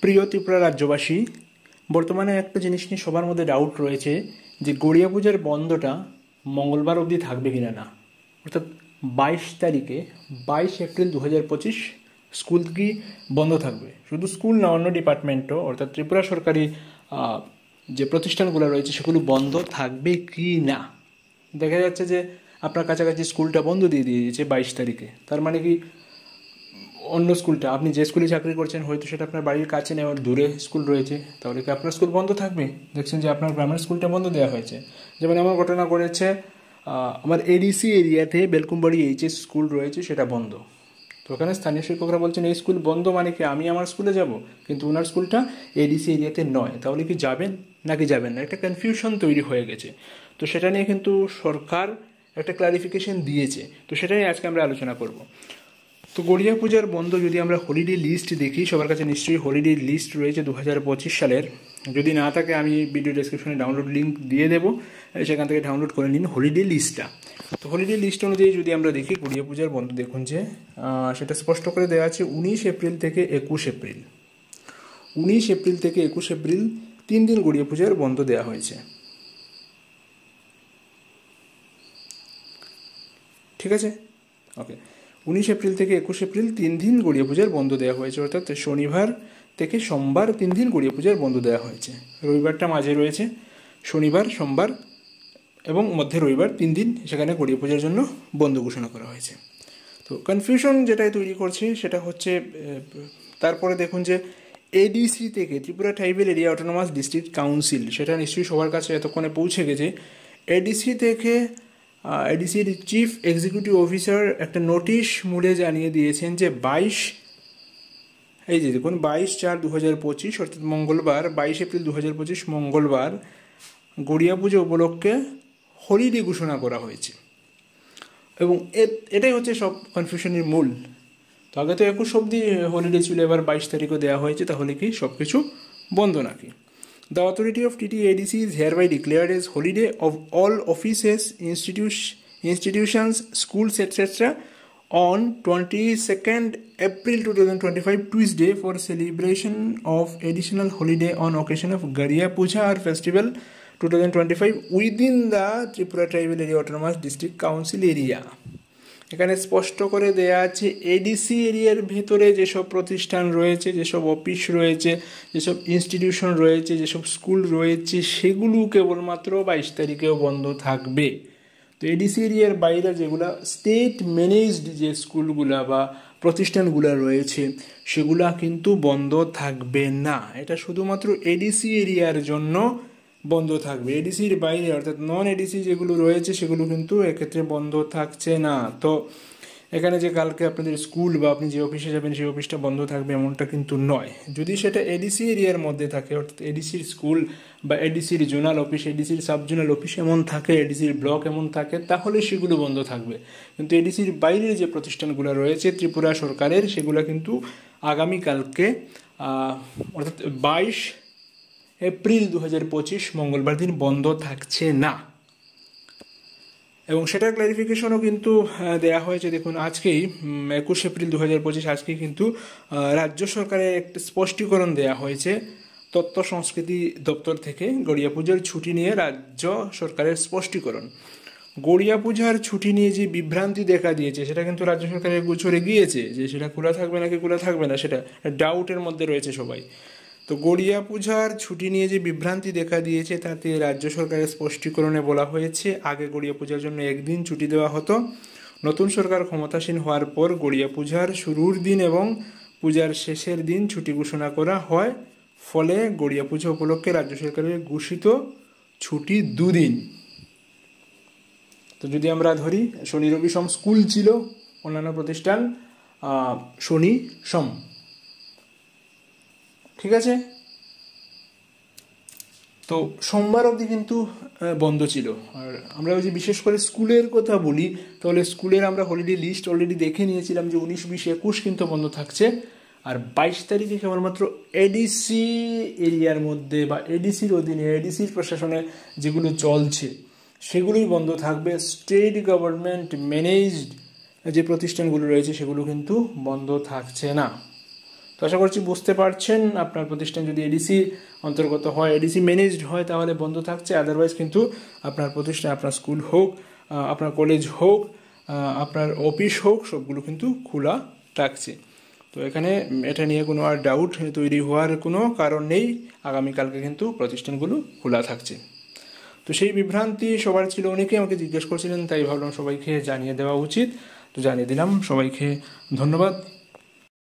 প্রিয় ত্রিপুরা রাজ্যবাসী, বর্তমানে একটা জিনিস নিয়ে সবার মধ্যে ডাউট রয়েছে যে গড়িয়া পূজার বন্ধটা মঙ্গলবার অবধি থাকবে কিনা না, অর্থাৎ 22 তারিখে 22 এপ্রিল 2025 স্কুল কি বন্ধ থাকবে। শুধু স্কুল না, অন্য ডিপার্টমেন্টও অর্থাৎ ত্রিপুরা সরকারি যে প্রতিষ্ঠানগুলো রয়েছে সেগুলো বন্ধ থাকবে কি না। দেখা যাচ্ছে যে আপনার কাছাকাছি স্কুলটা বন্ধ দিয়ে দিয়েছে 22 তারিখে, তার মানে কি অন্য স্কুলটা, আপনি যে স্কুলে চাকরি করছেন হয়তো সেটা আপনার বাড়ির কাছে নেওয়ার দূরে স্কুল রয়েছে, তাহলে কি আপনার স্কুল বন্ধ থাকবে? দেখছেন যে আপনার গ্রামের স্কুলটা বন্ধ দেওয়া হয়েছে। যেমন এমন ঘটনা ঘটেছে, আমার এডিসি এরিয়াতে বেলকুমবাড়ি এইচএস স্কুল রয়েছে, সেটা বন্ধ। তো ওখানে স্থানীয় শিক্ষকরা বলছেন এই স্কুল বন্ধ মানে কি আমি আমার স্কুলে যাব, কিন্তু ওনার স্কুলটা এডিসি এরিয়াতে নয়, তাহলে কি যাবেন নাকি যাবেন না, একটা কনফিউশন তৈরি হয়ে গেছে। তো সেটা নিয়ে কিন্তু সরকার একটা ক্লারিফিকেশন দিয়েছে, তো সেটা নিয়ে আজকে আমরা আলোচনা করব। তো গড়িয়া পূজার বন্ধ যদি আমরা হলিডে লিস্ট দেখি, সবার কাছে নিশ্চয়ই হলিডে লিস্ট রয়েছে 2025 সালের। যদি না থাকে আমি ভিডিও ডেসক্রিপশনে ডাউনলোড লিঙ্ক দিয়ে দেবো, সেখান থেকে ডাউনলোড করে নিন হলিডে লিস্টটা। তো হলিডে লিস্ট অনুযায়ী যদি আমরা দেখি গড়িয়া পূজার বন্ধ, দেখুন যে সেটা স্পষ্ট করে দেওয়া আছে 19 এপ্রিল থেকে 21 এপ্রিল। 19 এপ্রিল থেকে 21 এপ্রিল 3 দিন গড়িয়া পূজার বন্ধ দেওয়া হয়েছে। ঠিক আছে, ওকে। 19 এপ্রিল থেকে 21 এপ্রিল 3 দিন গড়িয়া পূজার বন্ধ দেওয়া হয়েছে, অর্থাৎ শনিবার থেকে সোমবার 3 দিন গড়িয়া পূজার বন্ধ দেওয়া হয়েছে। রবিবারটা মাঝে রয়েছে, শনিবার সোমবার এবং মধ্যে রবিবার 3 দিন সেখানে গড়িয়া পূজার জন্য বন্ধ ঘোষণা করা হয়েছে। তো কনফিউশন যেটাই তৈরি করছে সেটা হচ্ছে, তারপরে দেখুন যে এডিসি থেকে Tripura tribal area autonomous district council, সেটা নিশ্চয়ই সবার কাছে এতক্ষণে পৌঁছে গেছে। এডিসি থেকে এডিসির চিফ এক্সিকিউটিভ অফিসার একটা নোটিশ মুড়ে জানিয়ে দিয়েছেন যে 22, এই যে দেখুন 22/4/2025 অর্থাৎ মঙ্গলবার 22 এপ্রিল 2025 মঙ্গলবার গড়িয়া পুজো উপলক্ষে হলিডে ঘোষণা করা হয়েছে। এবং এটাই হচ্ছে সব কনফিউশনের মূল। তো আগে তো 21 অবধি হলিডে ছিল, এবার 22 তারিখও দেওয়া হয়েছে, তাহলে কি সব কিছু বন্ধ নাকি? The authority of TTADC is hereby declared as holiday of all offices, institutions, schools, etc. on 22nd April 2025 Tuesday for celebration of additional holiday on occasion of Gariya Puja or Festival 2025 within the Tripura Tribal Area Autonomous District Council area. এখানে স্পষ্ট করে দেয়া আছে ADC এরিয়ার ভেতরে যেসব প্রতিষ্ঠান রয়েছে, যেসব অফিস রয়েছে, যেসব ইনস্টিটিউশন রয়েছে, যেসব স্কুল রয়েছে, সেগুলো কেবলমাত্র 22 তারিখেও বন্ধ থাকবে। তো এডিসি এরিয়ার বাইরে যেগুলা স্টেট ম্যানেজড যে স্কুলগুলা বা প্রতিষ্ঠানগুলো রয়েছে সেগুলা কিন্তু বন্ধ থাকবে না। এটা শুধুমাত্র এডিসি এরিয়ার জন্য বন্ধ থাকবে। এডিসির বাইরে অর্থাৎ নন এডিসি যেগুলো রয়েছে সেগুলো কিন্তু এক্ষেত্রে বন্ধ থাকছে না। তো এখানে যে কালকে আপনাদের স্কুল বা আপনি যে অফিসে যাবেন সেই অফিসটা বন্ধ থাকবে এমনটা কিন্তু নয়। যদি সেটা এডিসি এরিয়ার মধ্যে থাকে, অর্থাৎ এডিসির স্কুল বা এডিসির জোনাল অফিস, এডিসির সাব জোনাল অফিস এমন থাকে, এডিসির ব্লক এমন থাকে, তাহলে সেগুলো বন্ধ থাকবে। কিন্তু এডিসির বাইরের যে প্রতিষ্ঠানগুলো রয়েছে ত্রিপুরা সরকারের, সেগুলো কিন্তু আগামীকালকে অর্থাৎ 22 এপ্রিল 2025 মঙ্গলবার দিন বন্ধ থাকছে না। এবং সেটার ক্লারিফিকেশনও কিন্তু দেয়া হয়েছে। দেখুন আজকেই 21 এপ্রিল 2025 আজকেই কিন্তু রাজ্য সরকারের একটা স্পষ্টীকরণ দেয়া হয়েছে তথ্য সংস্কৃতি দপ্তর থেকে। গড়িয়া পূজার ছুটি নিয়ে রাজ্য সরকারের স্পষ্টীকরণ। গড়িয়া পূজার ছুটি নিয়ে যে বিভ্রান্তি দেখা দিয়েছে সেটা কিন্তু রাজ্য সরকারের গোচরে গিয়েছে, যে সেটা খোলা থাকবে নাকি খোলা থাকবে না সেটা ডাউটের মধ্যে রয়েছে সবাই। তো গড়িয়া পূজার ছুটি নিয়ে যে বিভ্রান্তি দেখা দিয়েছে তাতে রাজ্য সরকারের স্পষ্টীকরণে বলা হয়েছে আগে গড়িয়া পূজার জন্য একদিন ছুটি দেওয়া হতো। নতুন সরকার ক্ষমতাসীন হওয়ার পর গড়িয়া পূজার শুরুর দিন এবং পূজার শেষের দিন ছুটি ঘোষণা করা হয়। ফলে গড়িয়া পূজা উপলক্ষে রাজ্য সরকারের ঘোষিত ছুটি 2 দিন। তো যদি আমরা ধরি শনি রবি সোম স্কুল ছিল, অন্যান্য প্রতিষ্ঠান শনি সোম, ঠিক আছে। তো সোমবার অবধি কিন্তু বন্ধ ছিল। আর আমরা যদি বিশেষ করে স্কুলের কথা বলি তাহলে স্কুলের আমরা হলিডে লিস্ট অলরেডি দেখে নিয়েছিলাম যে 19, 20, 21 কিন্তু বন্ধ থাকছে। আর 22 তারিখে কেবলমাত্র এডিসি এরিয়ার মধ্যে বা এডিসির অধীনে এডিসির প্রশাসনে যেগুলো চলছে সেগুলোই বন্ধ থাকবে। স্টেট গভর্নমেন্ট ম্যানেজড যে প্রতিষ্ঠানগুলো রয়েছে সেগুলো কিন্তু বন্ধ থাকছে না। তো আশা করছি বুঝতে পারছেন, আপনার প্রতিষ্ঠান যদি এডিসি অন্তর্গত হয়, এডিসি ম্যানেজড হয়, তাহলে বন্ধ থাকছে। আদারওয়াইজ কিন্তু আপনার প্রতিষ্ঠান, আপনার স্কুল হোক, আপনার কলেজ হোক, আপনার অফিস হোক, সবগুলো কিন্তু খোলা থাকছে। তো এখানে এটা নিয়ে কোনো আর ডাউট তৈরি হওয়ার কোনো কারণ নেই। আগামীকালকে কিন্তু প্রতিষ্ঠানগুলো খোলা থাকছে। তো সেই বিভ্রান্তি সবার ছিল, অনেকেই আমাকে জিজ্ঞেস করছিলেন, তাই ভাবলাম সবাইকে জানিয়ে দেওয়া উচিত। তো জানিয়ে দিলাম। সবাইকে ধন্যবাদ।